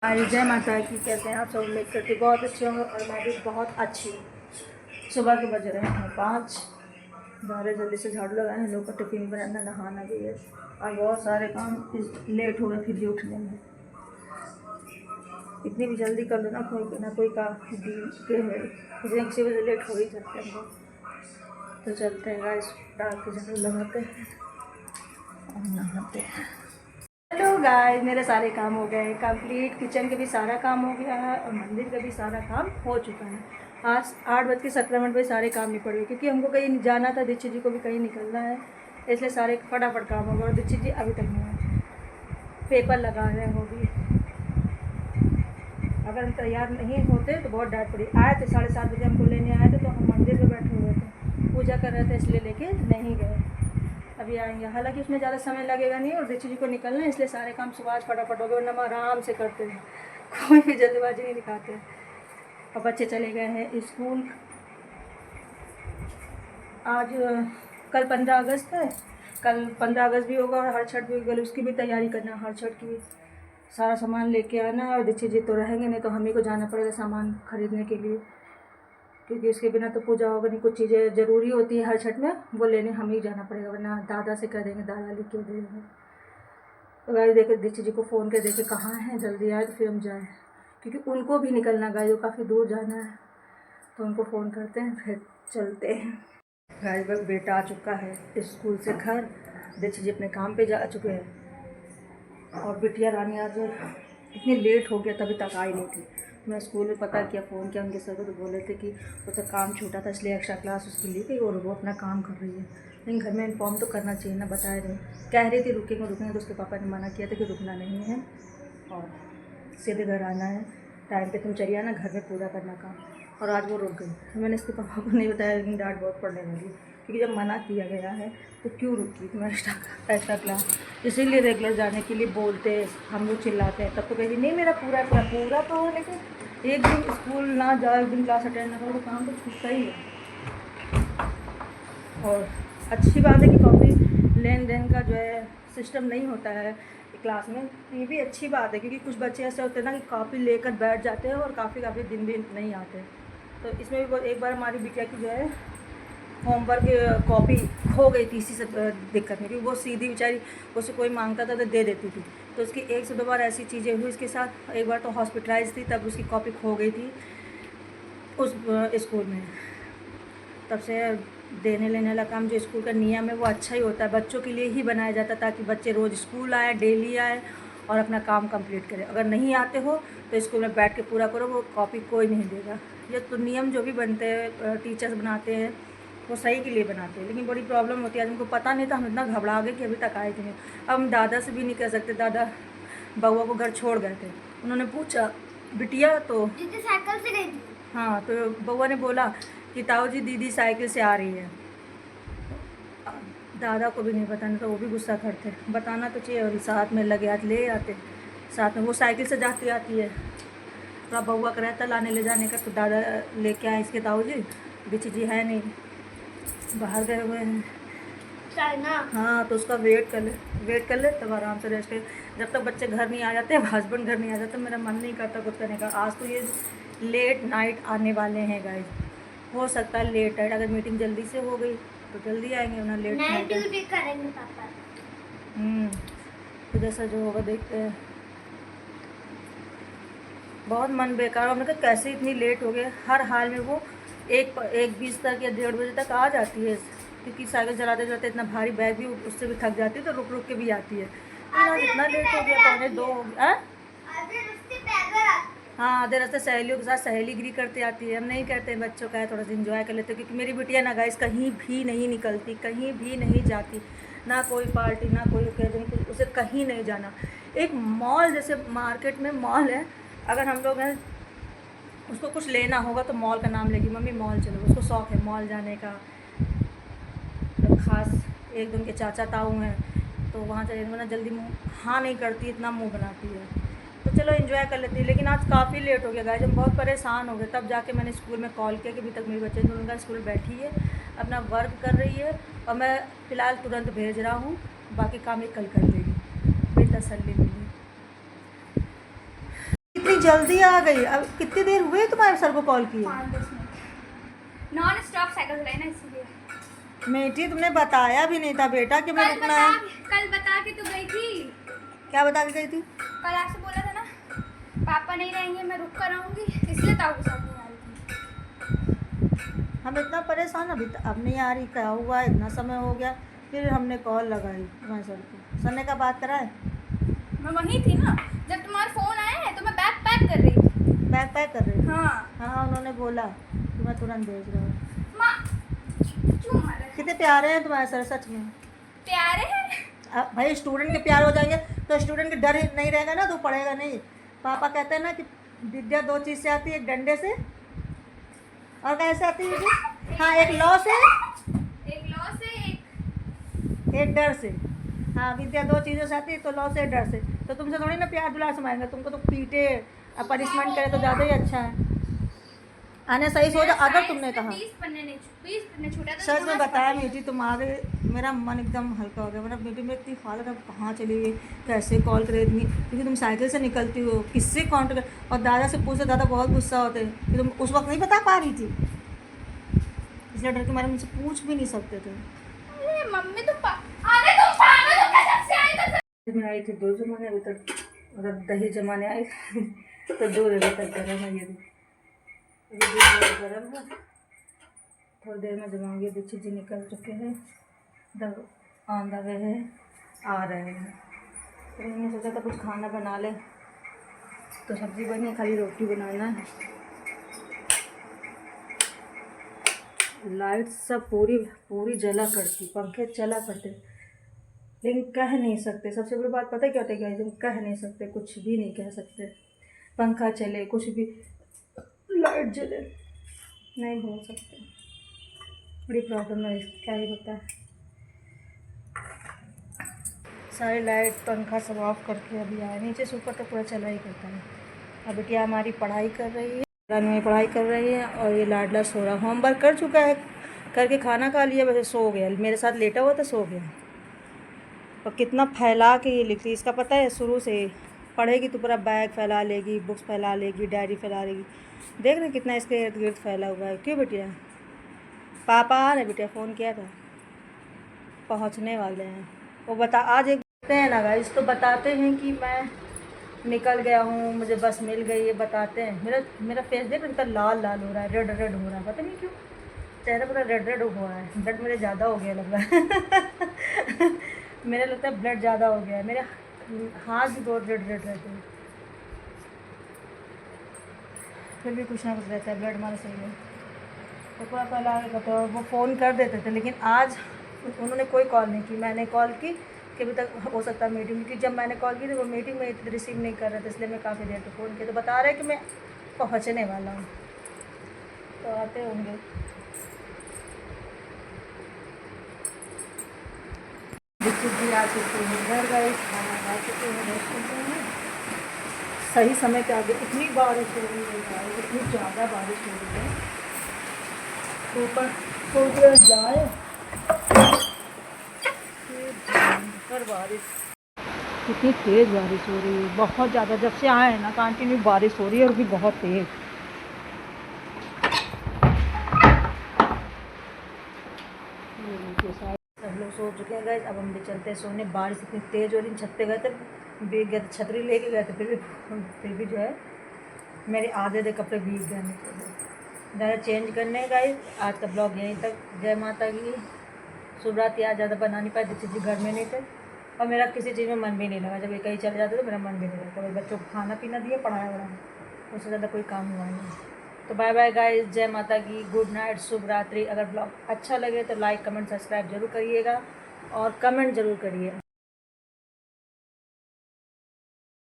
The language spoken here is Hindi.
हमारी जय माता की। कहते हैं आप सब उम्मीद करके बहुत अच्छे होंगे और मैं भी बहुत अच्छी हूँ। सुबह के बज रहे हैं 5। बारह जल्दी से झाड़ू लगाए हैं, लोग का टिफिन बनाना, नहाना भी है और बहुत सारे काम लेट हो गए फिर भी उठने में। इतनी भी जल्दी कर लो ना, कोई ना कोई का किसी वजह लेट हो ही जाते हैं हम। तो चलते हैं गाइस, रात के झाड़ू लगाते हैं और नहाते हैं। हेलो गाइस, मेरे सारे काम हो गए कंप्लीट। किचन के भी सारा काम हो गया है और मंदिर का भी सारा काम हो चुका है। आज 8:17 पे सारे काम निपट गए क्योंकि हमको कहीं जाना था, दीक्षित जी को भी कहीं निकलना है, इसलिए सारे फटाफट काम हो गए। और दीक्षित जी अभी तक नहीं आए, पेपर लगा रहे हैं वो भी। अगर हम तैयार नहीं होते तो बहुत डांट पड़ी। आए थे 7:30 बजे, हमको लेने आए थे तो हम मंदिर में बैठे हुए थे, पूजा कर रहे थे, इसलिए लेके नहीं गए। अभी आएंगे, हालांकि उसमें ज़्यादा समय लगेगा नहीं और दीक्षित जी को निकलना है, इसलिए सारे काम सुबह फटाफट हो गए, वरना हम आराम से करते हैं, कोई भी जल्दबाजी नहीं दिखाते। और बच्चे चले गए हैं स्कूल। आज कल 15 अगस्त है, कल 15 अगस्त भी होगा और हर छठ भी होगा, उसकी भी तैयारी करना, हर छठ की भी सारा सामान लेके आना है। और दीक्षित जी तो रहेंगे नहीं तो हम ही को जाना पड़ेगा सामान खरीदने के लिए, क्योंकि उसके बिना तो पूजा होगा नहीं। कुछ चीज़ें ज़रूरी होती है हर छठ में, वो लेने हम ही जाना पड़ेगा, वरना दादा से कह देंगे, दादा लिख के दे देंगे। तो गाड़ी देखे दीक्षित जी को फ़ोन कर देखे कहाँ हैं, जल्दी आए तो फिर हम जाएँ, क्योंकि उनको भी निकलना गाड़ी, काफ़ी दूर जाना है, तो उनको फ़ोन करते हैं फिर चलते हैं। गाड़ी पर बेटा आ चुका है स्कूल से घर, दीक्षित जी अपने काम पे जा चुके हैं और बिटिया रानी आज इतनी लेट हो गया तभी तक आई नहीं थी। मैं स्कूल में पता किया, फ़ोन किया उनके सर को, तो बोले थे कि उसका काम छूटा था इसलिए एक्स्ट्रा क्लास उसकी ली थी और वो अपना काम कर रही है। लेकिन घर में इन्फॉर्म तो करना चाहिए ना, बताया नहीं। कह रही थी रुकेंगे रुकेंगे, तो उसके पापा ने मना किया था कि रुकना नहीं है और सीधे घर आना है, टाइम पे तुम चलिए आना, घर में पूरा करना काम। और आज वो रुक गई। मैंने इसके पापा को नहीं बताया, लेकिन डांट बहुत पड़ने लगी, क्योंकि जब मना किया गया है तो क्यों रुकी तुम एक्स्ट्रा क्लास। इसीलिए रेगुलर जाने के लिए बोलते, हम लोग चिल्लाते हैं, तब तो कहेगी नहीं मेरा पूरा तो हो, लेकिन एक दिन स्कूल ना जाओ, एक दिन क्लास अटेंड ना करो तो काम तो छूटता ही है। और अच्छी बात है कि कॉपी लेन देन का जो है सिस्टम नहीं होता है क्लास में, ये भी अच्छी बात है, क्योंकि कुछ बच्चे ऐसे होते हैं ना कि कॉपी लेकर बैठ जाते हैं और काफ़ी दिन भी नहीं आते। तो इसमें भी एक बार हमारी बिटिया की जो है होमवर्क कॉपी खो गई थी, इसी से दिक्कत नहीं थी। वो सीधी बेचारी, उससे कोई मांगता था तो दे देती थी, तो उसकी 1 से 2 बार ऐसी चीज़ें हुई उसके साथ। एक बार तो हॉस्पिटलाइज थी, तब उसकी कॉपी खो गई थी उस स्कूल में। तब से देने लेने वाला काम जो स्कूल का नियम है वो अच्छा ही होता है, बच्चों के लिए ही बनाया जाता है, ताकि बच्चे रोज़ स्कूल आए, डेली आए और अपना काम कंप्लीट करें। अगर नहीं आते हो तो स्कूल में बैठ के पूरा करो, वो कॉपी कोई नहीं देगा। ये तो नियम जो भी बनते हैं टीचर्स बनाते हैं वो सही के लिए बनाते हैं, लेकिन बड़ी प्रॉब्लम होती है। आज हमको पता नहीं था, हम इतना घबरा गए कि अभी तक आए थे नहीं। अब हम दादा से भी नहीं कह सकते, दादा बउआ को घर छोड़ गए थे, उन्होंने पूछा बिटिया तो साइकिल से गई थी। हाँ, तो बउआ ने बोला कि ताऊ जी दीदी साइकिल से आ रही है। दादा को भी नहीं बताना, तो वो भी गुस्सा करते, बताना तो चाहिए, और साथ में लगे हाथ ले आते, साथ में वो साइकिल से जाती आती है। थोड़ा बउआ का रहता लाने ले जाने का, तो दादा लेके आए इसके ताऊ जी, दीक्षित जी है नहीं, बाहर गए हुए हैं चाइना। हाँ, तो उसका वेट कर ले तब आराम से रेस्ट कर। जब तक बच्चे घर नहीं आ जाते, हस्बैंड घर नहीं आ जाते, मेरा मन नहीं करता कुछ करने का। आज तो ये लेट नाइट आने वाले हैं गाइस, हो सकता है लेट नाइट, अगर मीटिंग जल्दी से हो गई तो जल्दी आएंगे, वरना लेट नाइट ड्यूटी करेंगे पापा। तो जैसा जो होगा देखते हैं। बहुत मन बेकार, हमने कहा कैसे इतनी लेट हो गए। हर हाल में वो 1:20 तक या 1:30 बजे तक आ जाती है, क्योंकि साइकिल चलाते चलाते इतना भारी बैग भी उससे भी थक जाती है, तो रुक रुक के भी आती है। लेकिन आज इतना लेट हो गया, 1:45 हो गया। हाँ, आधे रास्ते सहेलियों के साथ सहेलीगिरी करते आती है। हम नहीं करते, बच्चों का है, थोड़ा सा इन्जॉय कर लेते, क्योंकि मेरी बिटिया ना गाइस कहीं भी नहीं निकलती, कहीं भी नहीं जाती, ना कोई पार्टी ना कोई ओकेजन, उसे कहीं नहीं जाना। एक मॉल, जैसे मार्केट में मॉल है, अगर हम लोग हैं उसको कुछ लेना होगा तो मॉल का नाम लेगी, मम्मी मॉल चलो, उसको शौक़ है मॉल जाने का। तो ख़ास एक दो उनके चाचा ताऊ हैं, तो वहाँ चले वरना जल्दी हाँ नहीं करती, इतना मुँह बनाती है। तो चलो एंजॉय कर लेती है। लेकिन आज काफ़ी लेट हो गया गाइस, हम बहुत परेशान हो गए। तब जाके मैंने स्कूल में कॉल किया कि अभी तक मेरी बच्चे तो उनका स्कूल बैठी है, अपना वर्क कर रही है, और मैं फ़िलहाल तुरंत भेज रहा हूँ, बाकी काम ये कल कर देगी। मेरी तसल्ली मिली। जल्दी आ गई। अब कितनी देर हुई तुम्हारे सर को कॉल किए? 5-10 मिनट नॉन स्टॉप साइकिल चलाई ना इसीलिए। बेटी तुमने बताया भी नहीं था बेटा कि मैं रुकना है। कल बता के तो गई थी। क्या बता के गई थी? कल आपसे बोला था ना पापा नहीं रहेंगे मैं रुक कर आऊँगी, इसलिए ताऊ के साथ नहीं आ रही थी। हम इतना परेशान, अभी अब नहीं आ रही, क्या हुआ, इतना समय हो गया। फिर हमने कॉल लगाई तुम्हारे सर को, सर ने का बात कराए। मैं वहीं थी ना जब तुम्हारा फ़ोन आया है, तो मैं बैग पैक कर रही थी। बैग पैक कर रही थी? हाँ हाँ उन्होंने बोला कि मैं तुरंत भेज रहा हूँ। माँ क्यों मारे? कितने प्यारे हैं तुम्हारे सर सच में। प्यारे हैं। अब भाई स्टूडेंट के प्यार हो जाएंगे तो स्टूडेंट के डर ही नहीं रहेगा ना, तो पढ़ेगा नहीं। पापा कहते हैं ना कि विद्या दो चीज़ से आती है, एक डंडे से और कैसे आती है जी? हाँ, एक लॉ से, एक लॉ से एक डर से। हाँ, विद्या दो चीज़ों से आती है, तो लॉ से डर से। तो तुमसे थोड़ी ना प्यार दुलार से मारेंगे, तुमको तो पीटे और पनिशमेंट करे तो ज़्यादा ही अच्छा है। आने सही सोचा। अगर तुमने कहा 20 पन्ने छूटा था। सच में बताया मीठी, तुम आ गए, मेरा मन एकदम हल्का हो गया। मतलब मीठी में इतनी हालत, अब कहाँ चली गई, कैसे कॉल करे इतनी, क्योंकि तुम साइकिल से निकलती हो, किससे कांटेक्ट कर। और दादा से पूछते, दादा बहुत गुस्सा होते हैं कि तुम उस वक्त नहीं बता पा रही थी, इसलिए डर के मारे मुझसे पूछ भी नहीं सकते थे। अरे मम्मी तुम पागल हो क्या? जब से आई तो मैं आई थी 2 जमाने, अभी तक मतलब दही जमाने आई तो 2 अभी तक गर्म है। ये अभी दूध गर्म है, थोड़ी देर में जमाऊंगी। दीक्षित जी निकल चुके हैं, ऑन द वे है, आ रहे हैं। तो मैंने सोचा था कुछ खाना बना ले, तो सब्ज़ी बनी है, खाली रोटी बनाना है। लाइट सब पूरी जला करती, पंखे चला करते, लेकिन कह नहीं सकते। सबसे बड़ी बात पता है क्या होता है? कि हम कह नहीं सकते, कुछ भी नहीं कह सकते। पंखा चले, कुछ भी, लाइट जले, नहीं बोल सकते। बड़ी प्रॉब्लम है, क्या ही होता है। सारी लाइट पंखा सब ऑफ करके अभी आए, नीचे से ऊपर तक पूरा चला ही करता है। अब बेटिया हमारी पढ़ाई कर रही है, में पढ़ाई कर रही है, और ये लाडला सो रहा। होमवर्क कर चुका है, करके खाना खा लिया, वैसे सो गया। मेरे साथ लेटा हुआ था, सो गया। और कितना फैला के ये लिखती, इसका पता है शुरू से। पढ़ेगी तो पूरा बैग फैला लेगी, बुक्स फैला लेगी, डायरी फैला लेगी। देख रहे कितना इसके इर्द गिर्द फैला हुआ है। क्यों बेटिया? पापा आ रहे बेटिया, फ़ोन किया था, पहुंचने वाले हैं। वो बता, आज एक बताते हैं ना गाइस, तो बताते हैं कि मैं निकल गया हूँ, मुझे बस मिल गई है, बताते हैं। मेरा फेस देख कितना लाल लाल हो रहा है, रेड रेड हो रहा है, पता नहीं क्यों चेहरा पूरा रेड रेड हो रहा है। ब्लड मेरे ज़्यादा हो गया लग रहा है मेरा लगता है ब्लड ज़्यादा हो गया है, मेरे हाथ भी बहुत रेड रेड रहते हैं। फिर भी कुछ ना कुछ रहता है, ब्लड हमारा सही है। तो पूरा पहला तो वो फ़ोन कर देते थे, लेकिन आज उन्होंने कोई कॉल नहीं की। मैंने कॉल की कि अभी तक हो सकता है मीटिंग, क्योंकि जब मैंने कॉल की थी वो मीटिंग में रिसीव नहीं कर रहे थे, इसलिए मैं काफ़ी देर तक फ़ोन किया। तो बता रहे हैं कि मैं पहुँचने वाला हूँ, तो आते होंगे। दीक्षित जी आ चुके हैं घर, गए खाना खा चुके हैं, रेस्ट करते हैं। सही समय पे आगे इतनी बारिश हो रही है, इतनी ज़्यादा बारिश हो रही है। ऊपर सोच जाए पर बारिश, कितनी तेज़ बारिश हो रही है, बहुत ज़्यादा। जब से आए हैं ना कंटिन्यू बारिश हो रही है, और भी बहुत तेज़। सब लोग सो चुके हैं गाइस, अब हम भी चलते हैं सोने। बारिश इतनी तेज़ हो रही, छत पे गए थे, भीग गए थे, छतरी लेके गए थे, फिर भी जो है मेरे आधे कपड़े भीग गए। ज़्यादा चेंज करने गाइस। आज का ब्लॉग यहीं तक। जय माता की। शुभ रात्रि। आज ज़्यादा बना नहीं पाए, दीक्षित जी घर में नहीं थे, और मेरा किसी चीज़ में मन भी नहीं लगा। जब ये कहीं चले जाते तो मेरा मन भी नहीं लगता। बस बच्चों को खाना पीना दिया, पढ़ाया वढ़ाया, उससे ज़्यादा कोई काम हुआ नहीं। तो बाय बाय गाइस, जय माता की, गुड नाइट, शुभ रात्रि। अगर ब्लॉग अच्छा लगे तो लाइक कमेंट सब्सक्राइब जरूर करिएगा, और कमेंट ज़रूर करिए।